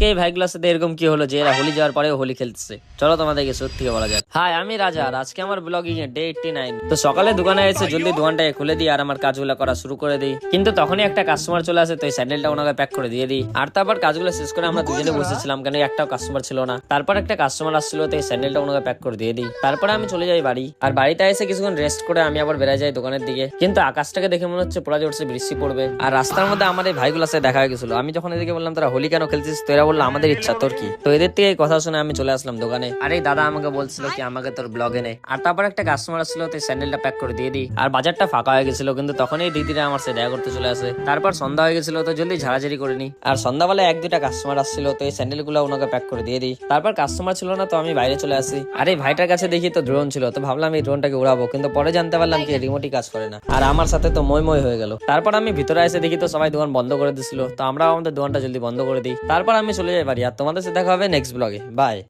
আজকে এই ভাইগুলোর সাথে এরকম কি হলো যে এরা হোলি যাওয়ার পরেও হোলি খেলতেছে? চলো তোমাদেরকে সত্যি থেকে বলা যাক। হাই, আমি রাজা, আর আজকে আমার ব্লগিং এ ডে 89। তো সকালে দোকানে এসে জলদি দোকানটাকে খুলে দিই আর আমার কাজগুলো করা শুরু করে দিই। কিন্তু তখনই একটা কাস্টমার চলে আসে, তো এই স্যান্ডেলটা ওনাকে প্যাক করে দিয়ে দিই। আর তারপর কাজগুলো শেষ করে আমরা দুজনে বসেছিলাম, কেন একটাও কাস্টমার ছিল না। তারপর একটা কাস্টমার আসছিল, তো এই স্যান্ডেলটা ওনাকে প্যাক করে দিয়ে দিই। তারপরে আমি চলে যাই বাড়ি, আর বাড়িতে এসে কিছুক্ষণ রেস্ট করে আমি আবার বেড়ে যাই দোকানের দিকে। কিন্তু আকাশটাকে দেখে মনে হচ্ছে পুরা জোরসে বৃষ্টি পড়বে। আর রাস্তার মধ্যে আমার এই ভাইগুলোর সাথে দেখা হয়ে গেছিল। আমি যখন এদিকে বললাম তারা হোলি কেন খেলছিস, তো এরা বললো আমাদের ইচ্ছা, তোর কি? তো এদের থেকে এই কথা শুনে আমি চলে আসলাম দোকানে। আর এই দাদা আমাকে বলছিল কি আমাকে তোর ব্লগে নে। আর তারপর একটা কাস্টমার আসছিল, তো স্যান্ডেলটা প্যাক করে দিয়ে দিই। আর বাজারটা ফাঁকা হয়ে গেছিল, কিন্তু তখন এই দিদিরা আমার সাথে দেখা করতে চলে আসে। তারপর সন্ধ্যা হয়ে গেছিল, তো জলদি ঝাড়াঝাড়ি করে নি। আর সন্ধ্যাবেলা এক দুটা কাস্টমার আসছিল, তো এই স্যান্ডেল গুলো ওনাকে প্যাক করে দিয়ে দিই। তারপর কাস্টমার ছিল না, তো আমি বাইরে চলে আসি। আর এই ভাইটার কাছে দেখি তো ড্রোন ছিল, তো ভাবলাম এই ড্রোনটাকে উড়াবো, কিন্তু পরে জানতে পারলাম কি রিমোটই কাজ করে না। আর আমার সাথে তো মই মই হয়ে গেল। তারপর আমি ভিতরে এসে দেখি তো সবাই দোকান বন্ধ করে দিছিল, তো আমরাও আমাদের দোকানটা জলদি বন্ধ করে দিই। তারপর আমি চলে যাই বাড়ি। আর তোমাদের সাথে দেখা হবে নেক্সট ব্লগে। বাই।